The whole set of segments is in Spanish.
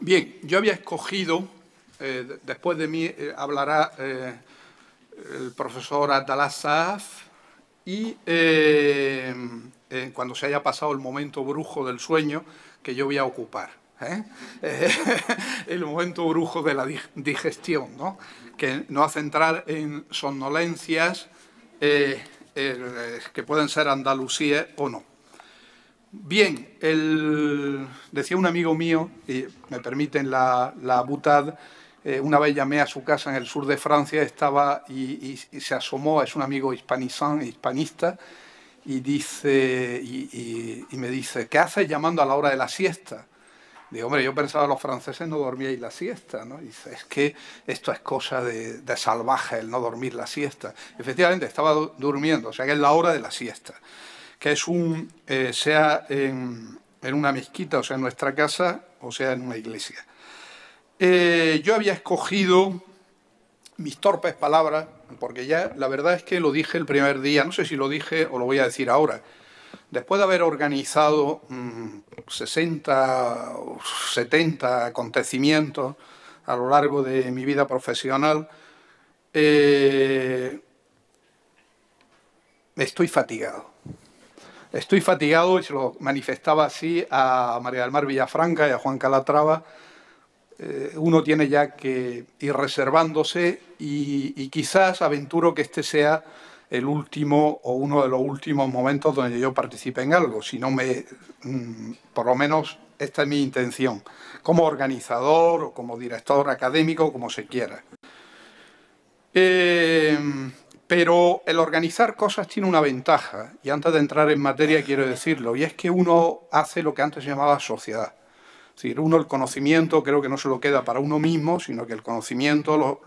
Bien, yo había escogido, después de mí hablará el profesor Abdallah Saaf y cuando se haya pasado el momento brujo del sueño, que yo voy a ocupar. El momento brujo de la digestión, ¿no? Que nos hace entrar en somnolencias que pueden ser andalusíes o no. Bien, decía un amigo mío, y me permiten la butad, una vez llamé a su casa en el sur de Francia, estaba y se asomó, es un amigo hispanista, y me dice, ¿qué haces llamando a la hora de la siesta? Digo, hombre, yo pensaba que los franceses no dormíais la siesta, ¿no? Y dice, es que esto es cosa de salvaje, el no dormir la siesta. Efectivamente, estaba durmiendo, o sea que es la hora de la siesta, que es sea en una mezquita, o sea, en nuestra casa, o sea, en una iglesia. Yo había escogido mis torpes palabras, porque ya la verdad es que lo dije el primer día, no sé si lo dije o lo voy a decir ahora. Después de haber organizado 60 o 70 acontecimientos a lo largo de mi vida profesional, estoy fatigado. Estoy fatigado, y se lo manifestaba así a María del Mar Villafranca y a Juan Calatrava. Uno tiene ya que ir reservándose y quizás aventuro que este sea el último o uno de los últimos momentos donde yo participe en algo, si no por lo menos esta es mi intención, como organizador o como director académico, como se quiera. Pero el organizar cosas tiene una ventaja, y antes de entrar en materia quiero decirlo, y es que uno hace lo que antes se llamaba sociedad. Es decir, uno el conocimiento creo que no se lo queda para uno mismo, sino que el conocimiento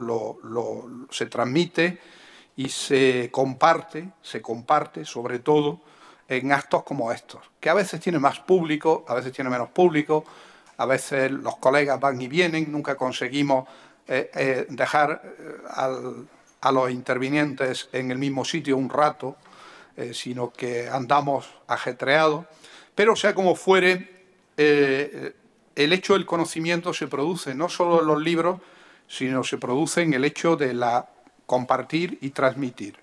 se transmite y se comparte sobre todo en actos como estos, que a veces tiene más público, a veces tiene menos público, a veces los colegas van y vienen, nunca conseguimos dejar a los intervinientes en el mismo sitio un rato, sino que andamos ajetreados, pero sea como fuere, el hecho del conocimiento se produce no solo en los libros, sino se produce en el hecho de compartir y transmitir.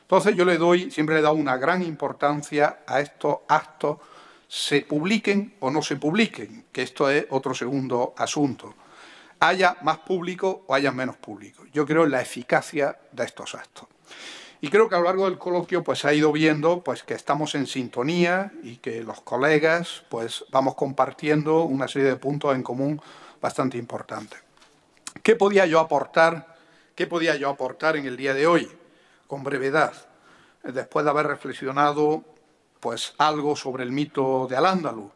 Entonces yo siempre le he dado una gran importancia a estos actos, se publiquen o no se publiquen, que esto es otro segundo asunto. Haya más público o haya menos público. Yo creo en la eficacia de estos actos. Y creo que a lo largo del coloquio pues, se ha ido viendo pues, que estamos en sintonía y que los colegas pues, vamos compartiendo una serie de puntos en común bastante importantes. ¿Qué podía yo aportar en el día de hoy? Con brevedad, después de haber reflexionado pues, algo sobre el mito de Al-Ándalus.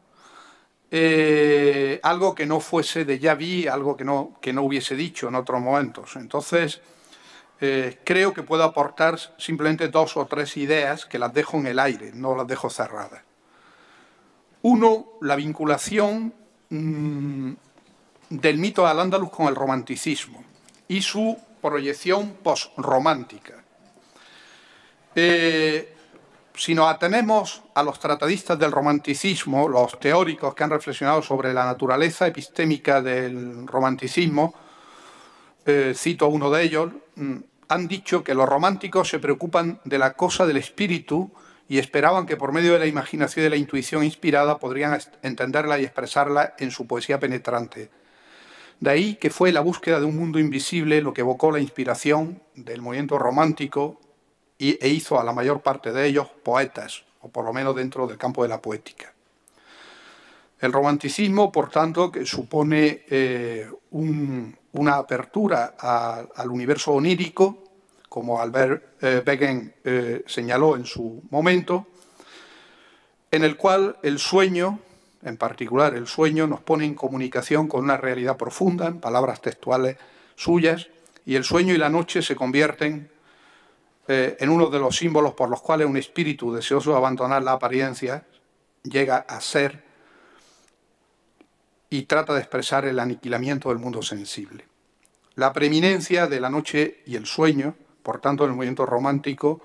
Algo que no fuese de ya vi, algo que no hubiese dicho en otros momentos. Entonces, creo que puedo aportar simplemente 2 o 3 ideas que las dejo en el aire, no las dejo cerradas. Uno, la vinculación del mito de Al-Ándalus con el romanticismo y su proyección postromántica. Si nos atenemos a los tratadistas del romanticismo, los teóricos que han reflexionado sobre la naturaleza epistémica del romanticismo, cito a uno de ellos, han dicho que los románticos se preocupan de la cosa del espíritu y esperaban que por medio de la imaginación y de la intuición inspirada podrían entenderla y expresarla en su poesía penetrante. De ahí que fue la búsqueda de un mundo invisible lo que evocó la inspiración del movimiento romántico e hizo a la mayor parte de ellos poetas, o por lo menos dentro del campo de la poética. El romanticismo, por tanto, que supone una apertura al universo onírico, como Albert Becken señaló en su momento, en el cual el sueño, en particular el sueño, nos pone en comunicación con una realidad profunda, en palabras textuales suyas, y el sueño y la noche se convierten en uno de los símbolos por los cuales un espíritu deseoso de abandonar la apariencia llega a ser y trata de expresar el aniquilamiento del mundo sensible. La preeminencia de la noche y el sueño, por tanto, en el movimiento romántico,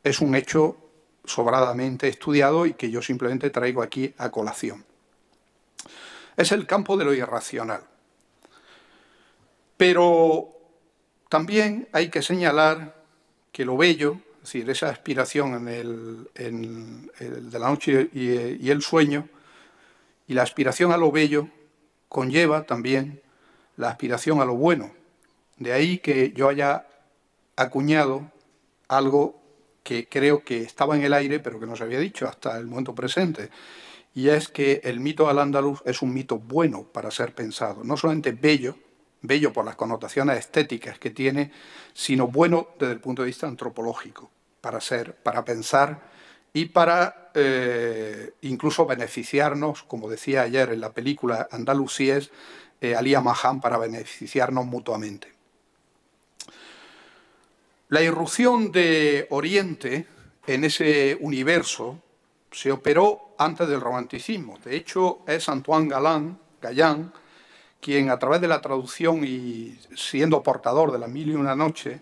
es un hecho sobradamente estudiado y que yo simplemente traigo aquí a colación. Es el campo de lo irracional. Pero también hay que señalar que lo bello, es decir, esa aspiración de la noche y el sueño, y la aspiración a lo bello conlleva también la aspiración a lo bueno. De ahí que yo haya acuñado algo que creo que estaba en el aire, pero que no se había dicho hasta el momento presente, y es que el mito al-Ándalus es un mito bueno para ser pensado, no solamente bello, bello por las connotaciones estéticas que tiene, sino bueno desde el punto de vista antropológico, para pensar y para incluso beneficiarnos, como decía ayer en la película Andalusíes, Alía Mahán, para beneficiarnos mutuamente. La irrupción de Oriente en ese universo se operó antes del romanticismo. De hecho, es Antoine Galland quien, a través de la traducción y siendo portador de Las Mil y una Noches,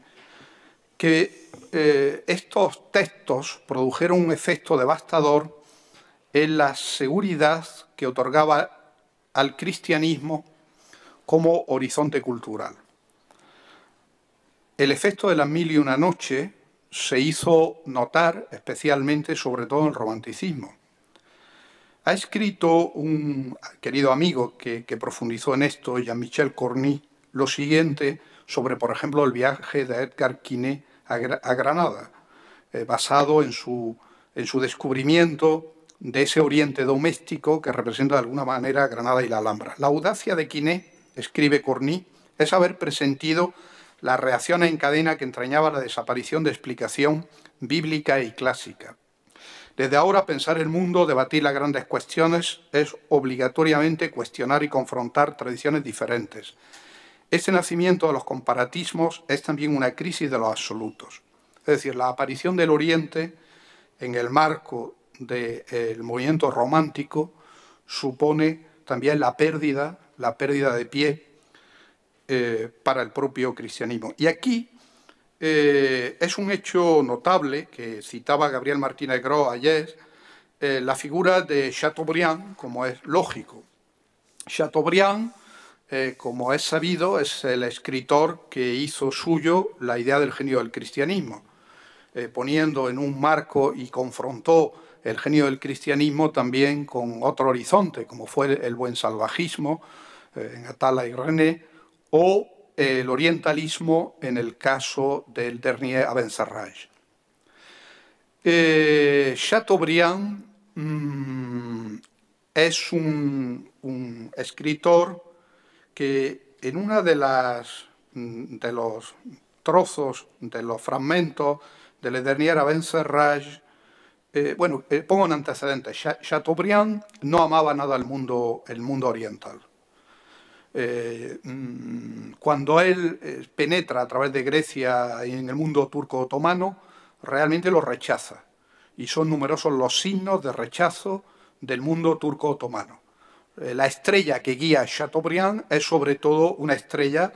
que estos textos produjeron un efecto devastador en la seguridad que otorgaba al cristianismo como horizonte cultural. El efecto de Las Mil y una Noches se hizo notar especialmente, sobre todo en el romanticismo. Ha escrito un querido amigo que profundizó en esto, Jean-Michel Corny, lo siguiente sobre, por ejemplo, el viaje de Edgar Quinet a Granada, basado en su descubrimiento de ese oriente doméstico que representa de alguna manera Granada y la Alhambra. La audacia de Quinet, escribe Corny, es haber presentido las reacciones en cadena que entrañaba la desaparición de explicación bíblica y clásica. Desde ahora, pensar el mundo, debatir las grandes cuestiones, es obligatoriamente cuestionar y confrontar tradiciones diferentes. Este nacimiento de los comparatismos es también una crisis de los absolutos. Es decir, la aparición del Oriente en el marco del movimiento romántico supone también la pérdida de pie para el propio cristianismo. Y aquí es un hecho notable que citaba Gabriel Martínez Gros ayer, la figura de Chateaubriand, como es lógico. Chateaubriand, como es sabido, es el escritor que hizo suyo la idea del genio del cristianismo, poniendo en un marco y confrontó el genio del cristianismo también con otro horizonte, como fue el buen salvajismo en Atala y René, o el orientalismo en el caso del Dernier Abencerrage. Chateaubriand es un escritor que en una de los trozos, de los fragmentos del Dernier Abencerrage, pongo un antecedente. Chateaubriand no amaba nada el mundo oriental. Cuando él penetra a través de Grecia en el mundo turco-otomano, realmente lo rechaza. Y son numerosos los signos de rechazo del mundo turco-otomano. La estrella que guía a Chateaubriand es sobre todo una estrella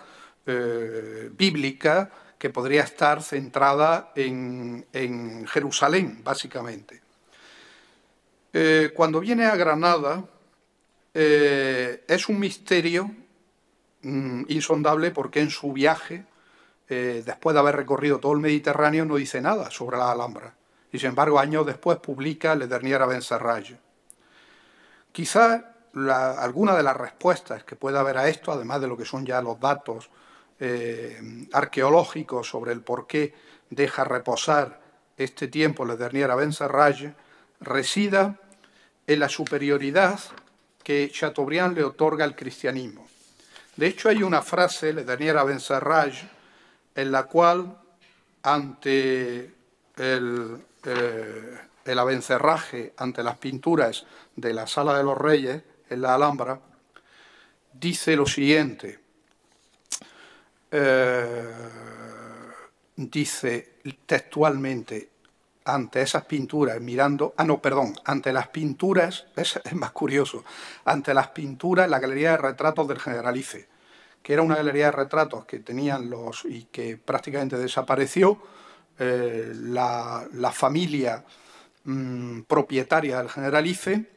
bíblica que podría estar centrada en Jerusalén, básicamente. Cuando viene a Granada, es un misterio insondable porque en su viaje, después de haber recorrido todo el Mediterráneo, no dice nada sobre la Alhambra. Y sin embargo, años después publica Le Dernier Abencerrage. Quizás alguna de las respuestas que pueda haber a esto, además de lo que son ya los datos arqueológicos sobre el por qué deja reposar este tiempo Le Dernier Abencerrage, resida en la superioridad que Chateaubriand le otorga al cristianismo. De hecho, hay una frase, Le Dernier Abencerrage, en la cual, ante el abencerraje, ante las pinturas de la Sala de los Reyes, en la Alhambra, dice lo siguiente. Dice textualmente, ante esas pinturas, ante las pinturas, es más curioso, ante las pinturas, la galería de retratos del Generalife, que era una galería de retratos que tenían y que prácticamente desapareció, la familia propietaria del Generalife,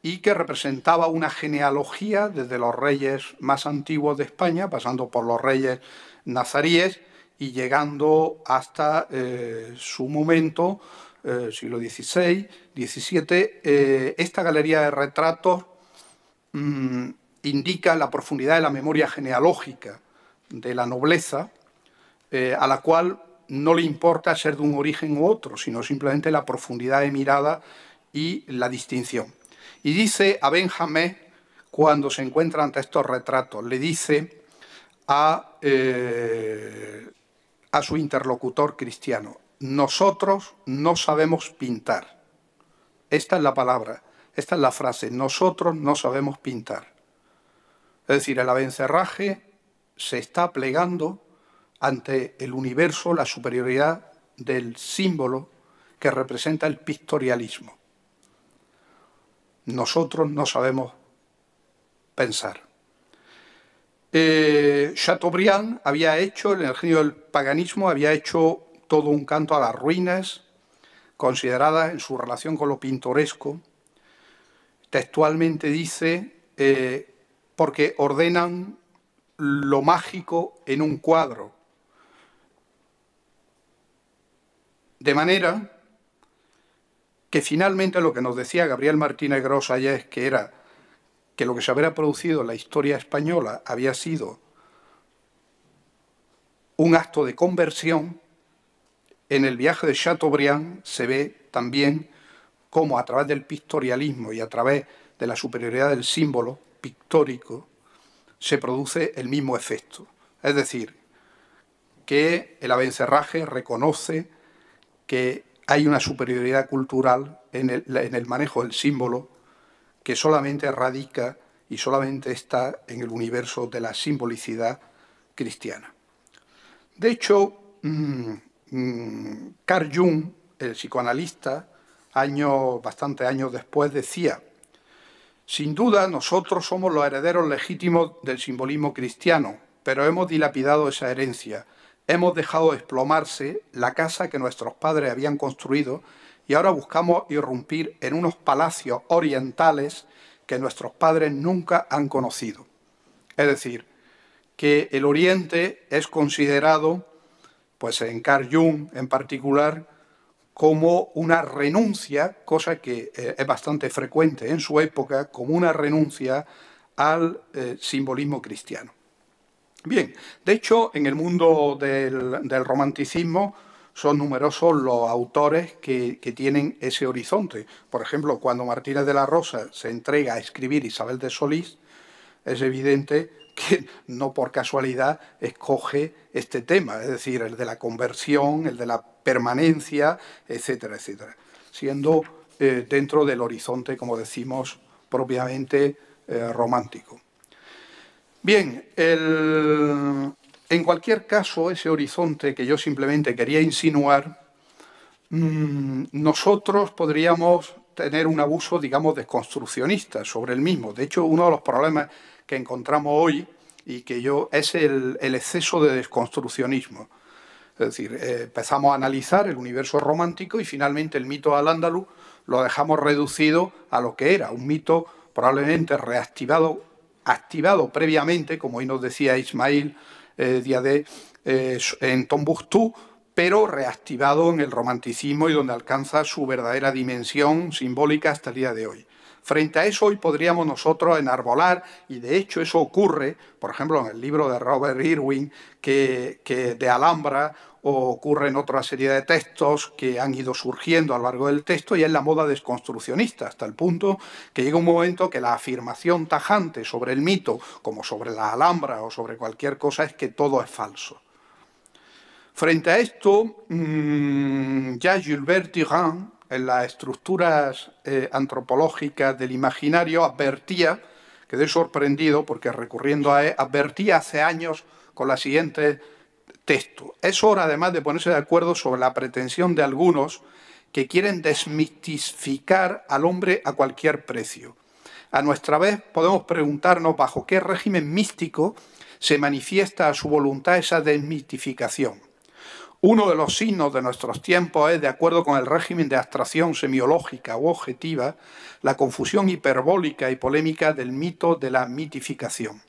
y que representaba una genealogía desde los reyes más antiguos de España, pasando por los reyes nazaríes y llegando hasta su momento, siglo XVI, XVII. Esta galería de retratos indica la profundidad de la memoria genealógica de la nobleza, a la cual no le importa ser de un origen u otro, sino simplemente la profundidad de mirada y la distinción. Y dice a Benjamín, cuando se encuentra ante estos retratos, le dice a su interlocutor cristiano: nosotros no sabemos pintar. Esta es la palabra, esta es la frase: nosotros no sabemos pintar. Es decir, el abencerraje se está plegando ante el universo, la superioridad del símbolo que representa el pictorialismo. Nosotros no sabemos pensar. Chateaubriand había hecho, en el genio del paganismo, había hecho todo un canto a las ruinas, consideradas en su relación con lo pintoresco. Textualmente dice, porque ordenan lo mágico en un cuadro. De manera que finalmente lo que nos decía Gabriel Martínez Gros ayer, que era que lo que se había producido en la historia española había sido un acto de conversión, en el viaje de Chateaubriand se ve también cómo a través del pictorialismo y a través de la superioridad del símbolo pictórico se produce el mismo efecto. Es decir, que el abencerraje reconoce que hay una superioridad cultural en el manejo del símbolo que solamente radica y solamente está en el universo de la simbolicidad cristiana. De hecho, Carl Jung, el psicoanalista, bastantes años después, decía: sin duda nosotros somos los herederos legítimos del simbolismo cristiano, pero hemos dilapidado esa herencia. Hemos dejado desplomarse la casa que nuestros padres habían construido y ahora buscamos irrumpir en unos palacios orientales que nuestros padres nunca han conocido. Es decir, que el Oriente es considerado, pues en Carl Jung en particular, como una renuncia, cosa que es bastante frecuente en su época, como una renuncia al simbolismo cristiano. Bien, de hecho, en el mundo del romanticismo son numerosos los autores que tienen ese horizonte. Por ejemplo, cuando Martínez de la Rosa se entrega a escribir Isabel de Solís, es evidente que no por casualidad escoge este tema, es decir, el de la conversión, el de la permanencia, etcétera, etcétera, siendo dentro del horizonte, como decimos, propiamente romántico. Bien, en cualquier caso, ese horizonte que yo simplemente quería insinuar, nosotros podríamos tener un abuso, digamos, desconstruccionista sobre el mismo. De hecho, uno de los problemas que encontramos hoy y que es el exceso de desconstruccionismo. Es decir, empezamos a analizar el universo romántico y finalmente el mito al-Ándalus lo dejamos reducido a lo que era, un mito probablemente activado previamente, como hoy nos decía Ismail Diadé, en Tombuctú, pero reactivado en el romanticismo y donde alcanza su verdadera dimensión simbólica hasta el día de hoy. Frente a eso hoy podríamos nosotros enarbolar, y de hecho eso ocurre, por ejemplo, en el libro de Robert Irwin, de Alhambra, o ocurre en otra serie de textos que han ido surgiendo a lo largo del texto, y es la moda desconstruccionista, hasta el punto que llega un momento que la afirmación tajante sobre el mito, como sobre la Alhambra o sobre cualquier cosa, es que todo es falso. Frente a esto, ya Gilbert Durand, en las estructuras antropológicas del imaginario, advertía, quedé sorprendido porque recurriendo a él, advertía hace años con la siguiente texto: es hora además de ponerse de acuerdo sobre la pretensión de algunos que quieren desmitificar al hombre a cualquier precio. A nuestra vez podemos preguntarnos bajo qué régimen místico se manifiesta a su voluntad esa desmitificación. Uno de los signos de nuestros tiempos es, de acuerdo con el régimen de abstracción semiológica u objetiva, la confusión hiperbólica y polémica del mito de la mitificación.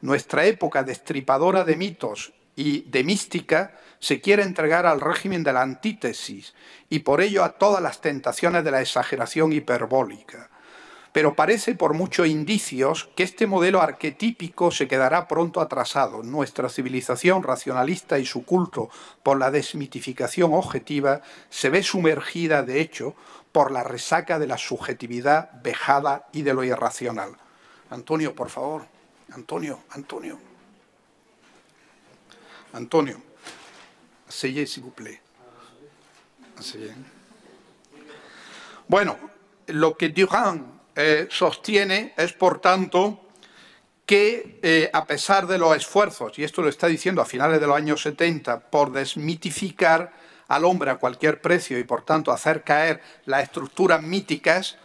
Nuestra época destripadora de mitos y de mística se quiere entregar al régimen de la antítesis y por ello a todas las tentaciones de la exageración hiperbólica. Pero parece por muchos indicios que este modelo arquetípico se quedará pronto atrasado. Nuestra civilización racionalista y su culto por la desmitificación objetiva se ve sumergida, de hecho, por la resaca de la subjetividad vejada y de lo irracional. Antonio, por favor. Antonio. Asseyez, s'il vous plaît. Asseyez. Bueno, lo que Durand sostiene es, por tanto, que a pesar de los esfuerzos, y esto lo está diciendo a finales de los años 70, por desmitificar al hombre a cualquier precio y, por tanto, hacer caer las estructuras míticas,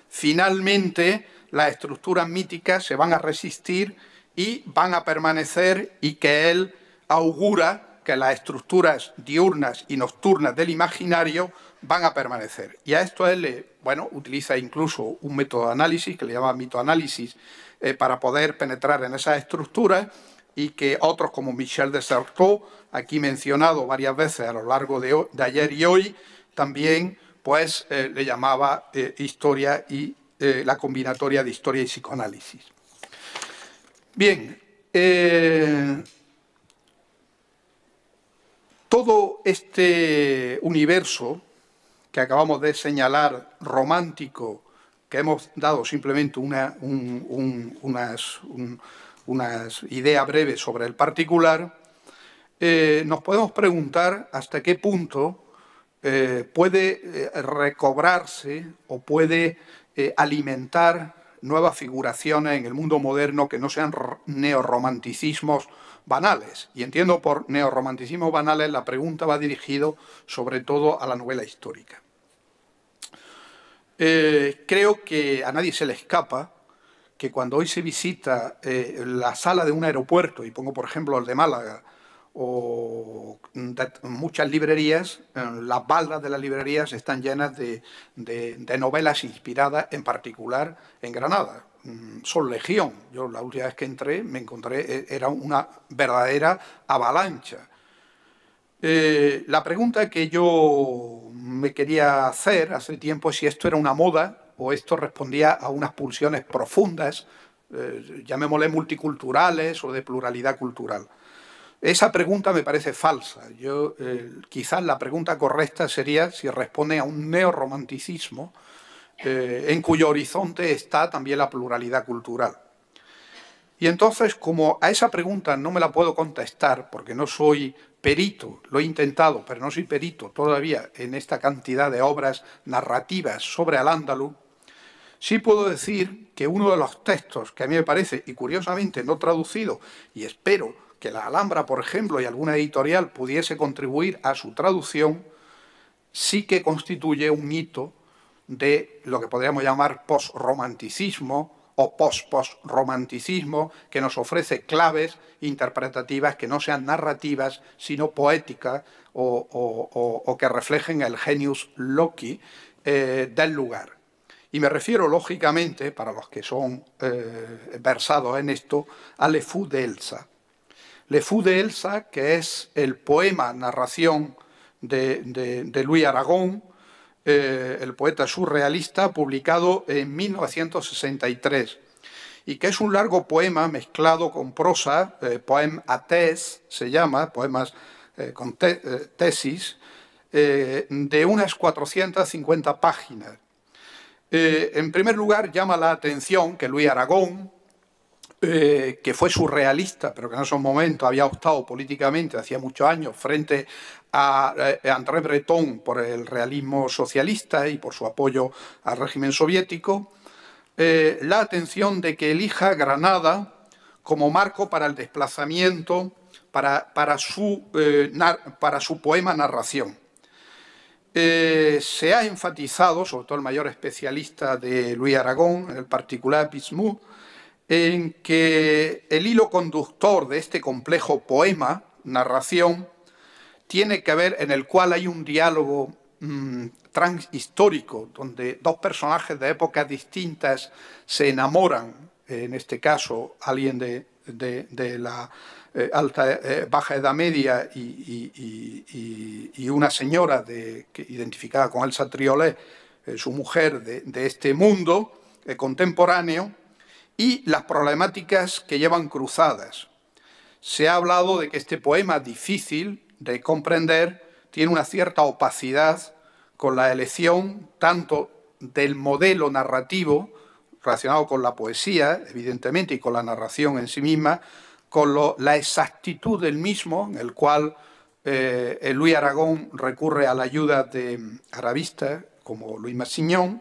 finalmente las estructuras míticas se van a resistir y van a permanecer, y que él augura que las estructuras diurnas y nocturnas del imaginario van a permanecer. Y a esto él, utiliza incluso un método de análisis que le llama mitoanálisis para poder penetrar en esas estructuras, y que otros como Michel de Certeau, aquí mencionado varias veces a lo largo de ayer y hoy, también le llamaba historia y la combinatoria de historia y psicoanálisis. Bien, todo este universo que acabamos de señalar, romántico, que hemos dado simplemente unas ideas breves sobre el particular, nos podemos preguntar hasta qué punto puede recobrarse o puede alimentar nuevas figuraciones en el mundo moderno que no sean neorromanticismos banales. Y entiendo por neorromanticismos banales la pregunta va dirigido sobre todo a la novela histórica. Creo que a nadie se le escapa que cuando hoy se visita la sala de un aeropuerto, y pongo por ejemplo el de Málaga, o muchas librerías, las baldas de las librerías están llenas de novelas inspiradas en particular en Granada. Son legión. Yo la última vez que entré me encontré, era una verdadera avalancha. La pregunta que yo me quería hacer hace tiempo es si esto era una moda o esto respondía a unas pulsiones profundas, llamémosle multiculturales o de pluralidad cultural. Esa pregunta me parece falsa. Quizás la pregunta correcta sería si responde a un neorromanticismo en cuyo horizonte está también la pluralidad cultural. Y entonces, como a esa pregunta no me la puedo contestar porque no soy perito, lo he intentado, pero no soy perito todavía en esta cantidad de obras narrativas sobre Al-Ándalus, sí puedo decir que uno de los textos que a mí me parece, y curiosamente no traducido, y espero que la Alhambra, por ejemplo, y alguna editorial pudiese contribuir a su traducción, sí que constituye un hito de lo que podríamos llamar postromanticismo o post-postromanticismo, que nos ofrece claves interpretativas que no sean narrativas, sino poéticas o que reflejen el genius loci del lugar. Y me refiero, lógicamente, para los que son versados en esto, a Le Fou d'Elsa. Le Fou d'Elsa, que es el poema narración de Louis Aragon, el poeta surrealista, publicado en 1963, y que es un largo poema mezclado con prosa, poème à thèse se llama, poemas con tesis, de unas 450 páginas. En primer lugar, llama la atención que Louis Aragon, que fue surrealista, pero que en esos momentos había optado políticamente, hacía muchos años, frente a André Breton por el realismo socialista y por su apoyo al régimen soviético, la atención de que elija Granada como marco para el desplazamiento, para su poema narración. Se ha enfatizado, sobre todo el mayor especialista de Louis Aragon, en el particular Bismuth, en que el hilo conductor de este complejo poema, narración, tiene que ver, en el cual hay un diálogo transhistórico, donde dos personajes de épocas distintas se enamoran, en este caso alguien de la baja Edad Media y una señora identificada con Elsa Triolet, su mujer de este mundo contemporáneo, y las problemáticas que llevan cruzadas. Se ha hablado de que este poema, difícil de comprender, tiene una cierta opacidad con la elección tanto del modelo narrativo relacionado con la poesía, evidentemente, y con la narración en sí misma, con la exactitud del mismo, en el cual Luis Aragón recurre a la ayuda de arabistas como Louis Massignon.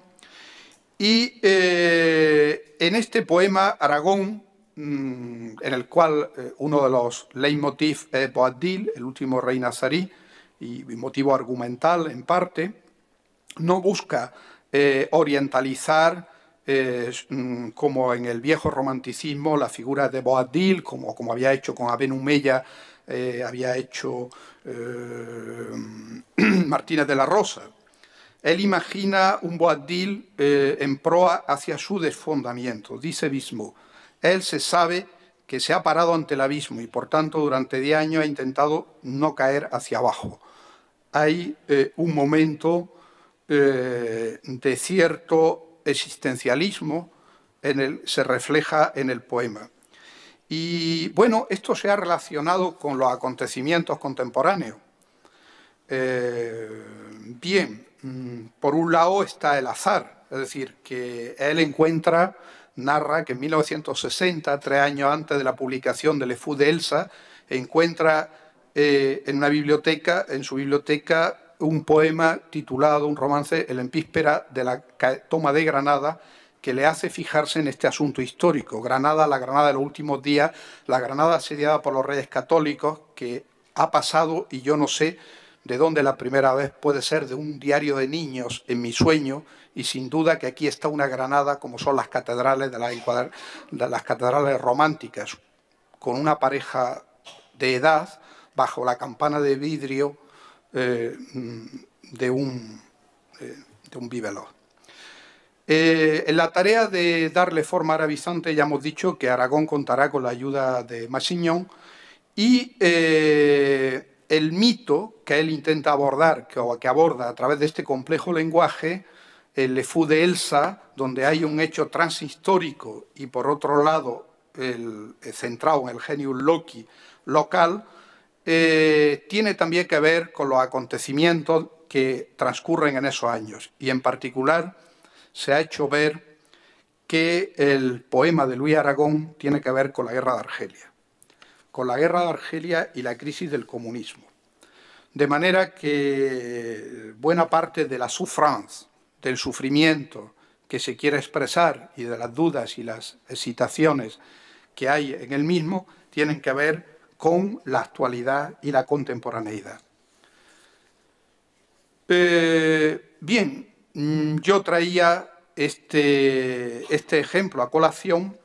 Y en este poema, Aragón, en el cual uno de los leitmotiv es Boabdil, el último rey nazarí, y motivo argumental en parte, no busca orientalizar, como en el viejo romanticismo, la figura de Boabdil, como había hecho con Aben Humeya, había hecho Martínez de la Rosa. Él imagina un Boabdil en proa hacia su desfondamiento. Dice Bismuth, él se sabe que se ha parado ante el abismo y por tanto durante 10 años ha intentado no caer hacia abajo. Hay un momento de cierto existencialismo se refleja en el poema. Y bueno, esto se ha relacionado con los acontecimientos contemporáneos. Bien, por un lado está el azar, es decir, que él narra que en 1960, 3 años antes de la publicación del Efú de Elsa, encuentra en su biblioteca, un poema titulado, un romance, El Empíspera de la toma de Granada, que le hace fijarse en este asunto histórico. Granada, la Granada de los últimos días, la Granada asediada por los reyes católicos, que ha pasado, y yo no sé de dónde la primera vez, puede ser de un diario de niños en mi sueño, y sin duda que aquí está una Granada como son las catedrales de las catedrales románticas, con una pareja de edad bajo la campana de vidrio de un bibelot. En la tarea de darle forma arabizante ya hemos dicho que Aragón contará con la ayuda de Massignon, y el mito que él intenta abordar, que aborda a través de este complejo lenguaje, el Efú de Elsa, donde hay un hecho transhistórico y por otro lado centrado en el genius loci local, tiene también que ver con los acontecimientos que transcurren en esos años, y en particular se ha hecho ver que el poema de Luis Aragón tiene que ver con la guerra de Argelia, y la crisis del comunismo. De manera que buena parte de la souffrance, del sufrimiento que se quiere expresar y de las dudas y las hesitaciones que hay en el mismo tienen que ver con la actualidad y la contemporaneidad. Bien, yo traía este ejemplo a colación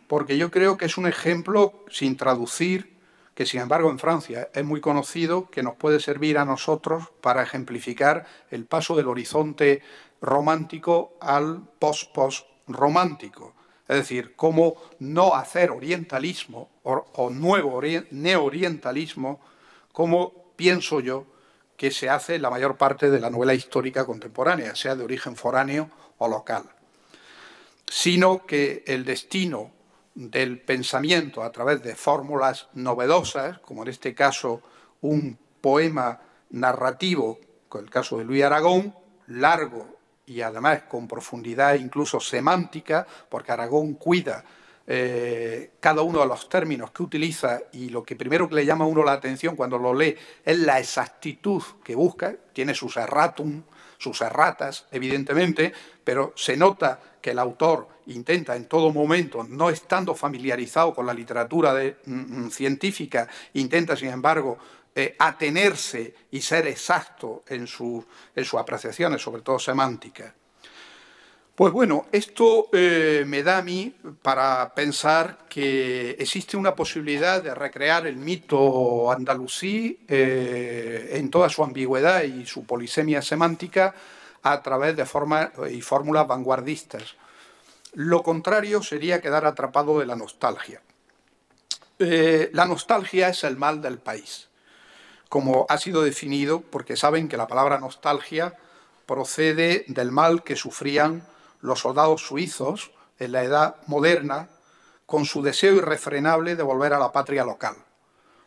porque yo creo que es un ejemplo sin traducir, que sin embargo en Francia es muy conocido, que nos puede servir a nosotros para ejemplificar el paso del horizonte romántico al post-romántico. Es decir, cómo no hacer orientalismo o nuevo neorientalismo, como pienso yo que se hace en la mayor parte de la novela histórica contemporánea, sea de origen foráneo o local. Sino que el destino del pensamiento a través de fórmulas novedosas, como en este caso un poema narrativo, con el caso de Luis Aragón, largo y además con profundidad incluso semántica, porque Aragón cuida cada uno de los términos que utiliza, y lo que primero que le llama a uno la atención cuando lo lee es la exactitud que busca. Tiene sus erratum, sus erratas, evidentemente, pero se nota que el autor intenta en todo momento, no estando familiarizado con la literatura científica, intenta, sin embargo, atenerse y ser exacto en sus apreciaciones, sobre todo semánticas. Pues bueno, esto me da a mí para pensar que existe una posibilidad de recrear el mito andalusí en toda su ambigüedad y su polisemia semántica a través de formas y fórmulas vanguardistas. Lo contrario sería quedar atrapado de la nostalgia. La nostalgia es el mal del país, como ha sido definido, porque saben que la palabra nostalgia procede del mal que sufrían los soldados suizos en la edad moderna con su deseo irrefrenable de volver a la patria local.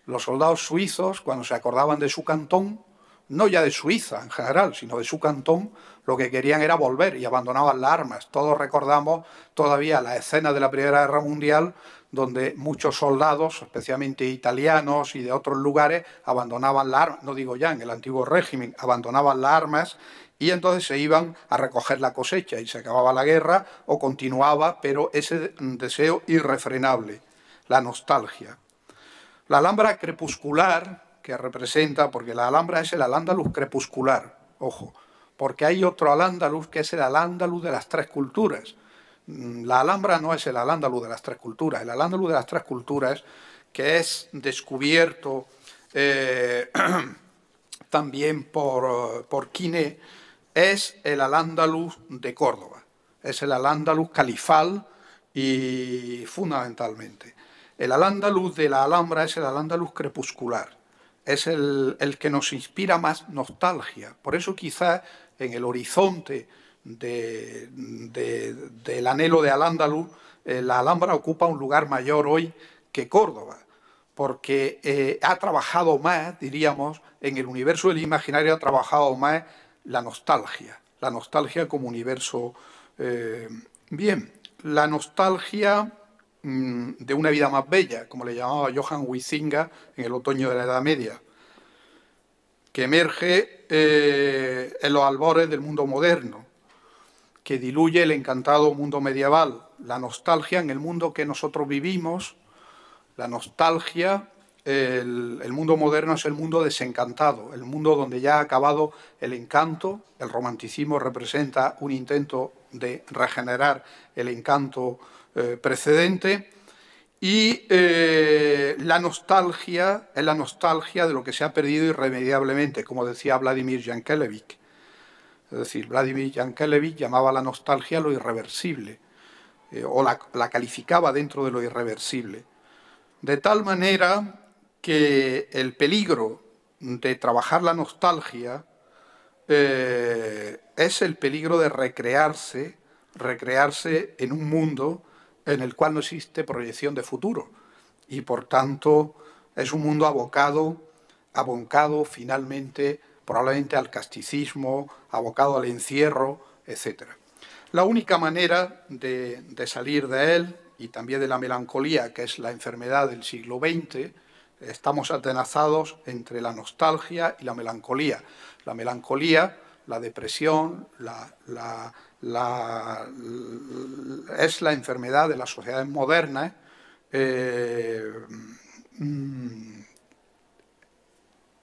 Los soldados suizos, cuando se acordaban de su cantón, no ya de Suiza en general, sino de su cantón, lo que querían era volver y abandonaban las armas. Todos recordamos todavía la escena de la Primera Guerra Mundial donde muchos soldados, especialmente italianos y de otros lugares, abandonaban las armas, no digo ya en el antiguo régimen, abandonaban las armas y entonces se iban a recoger la cosecha y se acababa la guerra o continuaba, pero ese deseo irrefrenable, la nostalgia. La Alhambra crepuscular, que representa, porque la Alhambra es el Al-Ándalus crepuscular, ojo, porque hay otro Al-Ándalus que es el Al-Ándalus de las tres culturas. La Alhambra no es el Al-Ándalus de las tres culturas, el Al-Ándalus de las tres culturas, que es descubierto también por Quiné, es el Al-Ándalus de Córdoba, es el Al-Ándalus califal y fundamentalmente. El Al-Ándalus de la Alhambra es el Al-Ándalus crepuscular, es el que nos inspira más nostalgia. Por eso quizás en el horizonte del anhelo de Al-Ándalus, la Alhambra ocupa un lugar mayor hoy que Córdoba, porque ha trabajado más, diríamos, en el universo del imaginario ha trabajado más la nostalgia como universo. Bien, la nostalgia de una vida más bella, como le llamaba Johann Huizinga en el otoño de la Edad Media, que emerge en los albores del mundo moderno, que diluye el encantado mundo medieval, la nostalgia en el mundo que nosotros vivimos, la nostalgia, el mundo moderno es el mundo desencantado, el mundo donde ya ha acabado el encanto, el romanticismo representa un intento de regenerar el encanto precedente y la nostalgia es la nostalgia de lo que se ha perdido irremediablemente, como decía Vladimir Yankelevich. Es decir, Vladimir Yankelevich llamaba a la nostalgia lo irreversible, o la calificaba dentro de lo irreversible. De tal manera que el peligro de trabajar la nostalgia es el peligro de recrearse en un mundo en el cual no existe proyección de futuro y por tanto es un mundo abocado finalmente probablemente al casticismo, abocado al encierro, etc. La única manera de salir de él y también de la melancolía, que es la enfermedad del siglo XX, estamos atenazados entre la nostalgia y la melancolía. La melancolía, la depresión, es la enfermedad de las sociedades modernas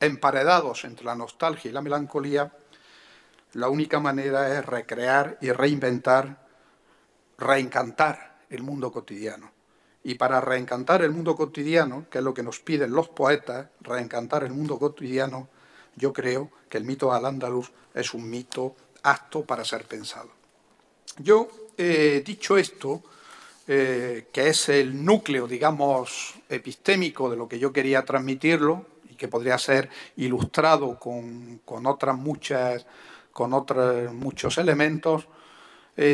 emparedados entre la nostalgia y la melancolía. La única manera es recrear y reinventar, reencantar el mundo cotidiano. Y para reencantar el mundo cotidiano, que es lo que nos piden los poetas, reencantar el mundo cotidiano, yo creo que el mito Al-Ándalus es un mito apto para ser pensado. Yo, dicho esto, que es el núcleo, digamos, epistémico de lo que yo quería transmitirlo y que podría ser ilustrado con muchos elementos,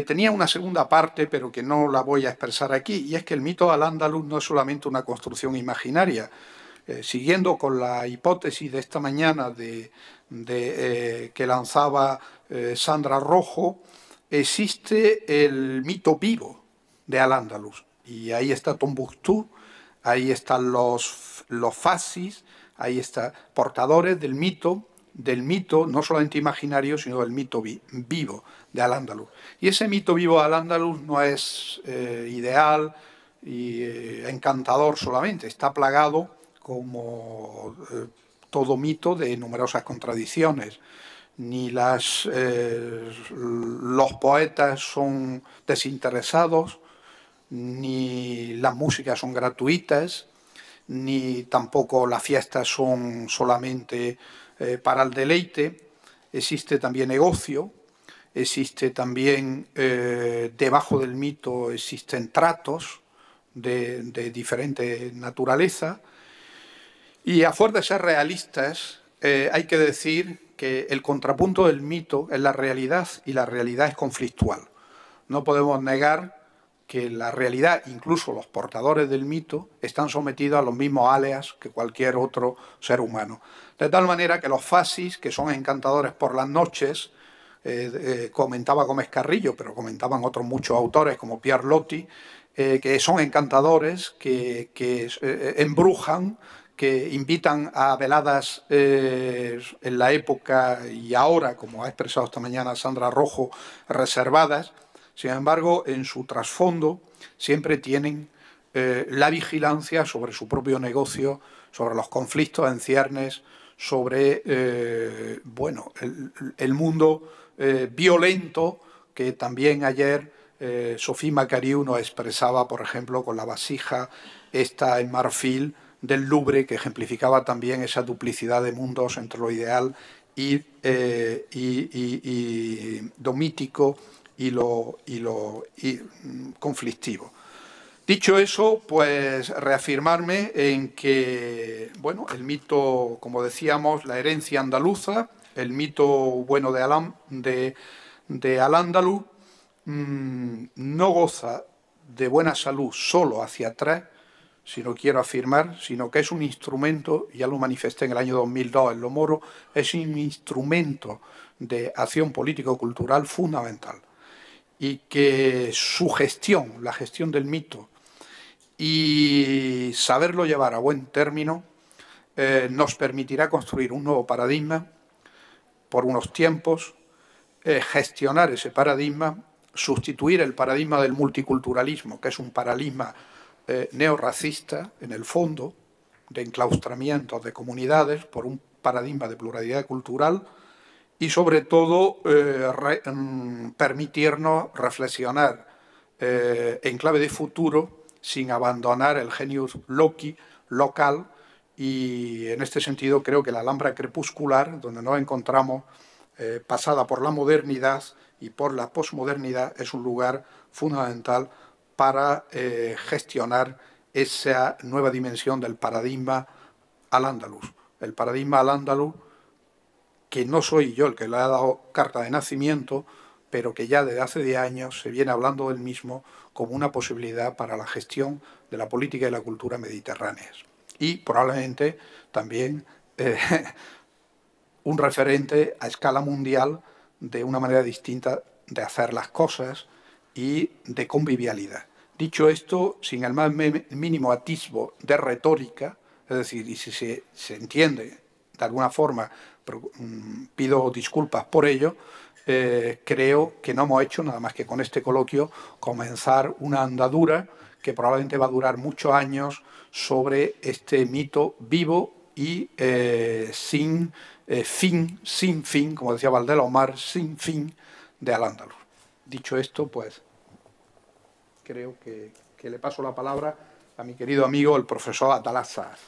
tenía una segunda parte, pero que no la voy a expresar aquí, y es que el mito Al-Ándalus no es solamente una construcción imaginaria. Siguiendo con la hipótesis de esta mañana que lanzaba Sandra Rojo, existe el mito vivo de Al-Ándalus. Y ahí está Tombuctú, ahí están los fascis, ahí están portadores del mito no solamente imaginario, sino del mito vivo de Al-Ándalus. Y ese mito vivo de Al-Ándalus no es ideal y encantador solamente, está plagado, como todo mito, de numerosas contradicciones. ni los poetas son desinteresados, ni las músicas son gratuitas, ni tampoco las fiestas son solamente para el deleite. Existe también negocio, existe también, debajo del mito existen tratos de diferente naturaleza, y a fuerza de ser realistas, hay que decir que el contrapunto del mito es la realidad, y la realidad es conflictual. No podemos negar que la realidad, incluso los portadores del mito, están sometidos a los mismos alias que cualquier otro ser humano. De tal manera que los fascis, que son encantadores por las noches, comentaba Gómez Carrillo, pero comentaban otros muchos autores como Pierre Loti, que son encantadores, que embrujan, que invitan a veladas en la época y ahora, como ha expresado esta mañana Sandra Rojo, reservadas. Sin embargo, en su trasfondo siempre tienen la vigilancia sobre su propio negocio, sobre los conflictos en ciernes, sobre bueno, el mundo violento que también ayer Sofía Macariu nos expresaba, por ejemplo, con la vasija esta en marfil del Louvre, que ejemplificaba también esa duplicidad de mundos entre lo ideal y lo mítico y lo conflictivo. Dicho eso, pues reafirmarme en que, bueno, el mito, como decíamos, la herencia andaluza, el mito bueno de Al-Ándalus, no goza de buena salud solo hacia atrás, sino quiero afirmar, sino que es un instrumento, ya lo manifesté en el año 2002 en Lo Moro, es un instrumento de acción político-cultural fundamental, y que su gestión, la gestión del mito, y saberlo llevar a buen término, nos permitirá construir un nuevo paradigma por unos tiempos, gestionar ese paradigma, sustituir el paradigma del multiculturalismo, que es un paradigma neorracista, en el fondo, de enclaustramiento de comunidades, por un paradigma de pluralidad cultural, y sobre todo permitirnos reflexionar en clave de futuro, sin abandonar el genius loci, local, y en este sentido creo que la Alhambra crepuscular, donde nos encontramos, pasada por la modernidad y por la posmodernidad, es un lugar fundamental para gestionar esa nueva dimensión del paradigma al-Ándalus. El paradigma al-Ándalus, que no soy yo el que le ha dado carta de nacimiento, pero que ya desde hace 10 años se viene hablando del mismo como una posibilidad para la gestión de la política y la cultura mediterráneas. Y probablemente también un referente a escala mundial de una manera distinta de hacer las cosas y de convivialidad. Dicho esto, sin el más mínimo atisbo de retórica, es decir, y si se entiende de alguna forma, pero, pido disculpas por ello, creo que no hemos hecho nada más que con este coloquio comenzar una andadura que probablemente va a durar muchos años sobre este mito vivo y sin fin, como decía Valdelomar, sin fin de Al-Ándalus. Dicho esto, pues creo que le paso la palabra a mi querido amigo, el profesor Atalaz Saaz.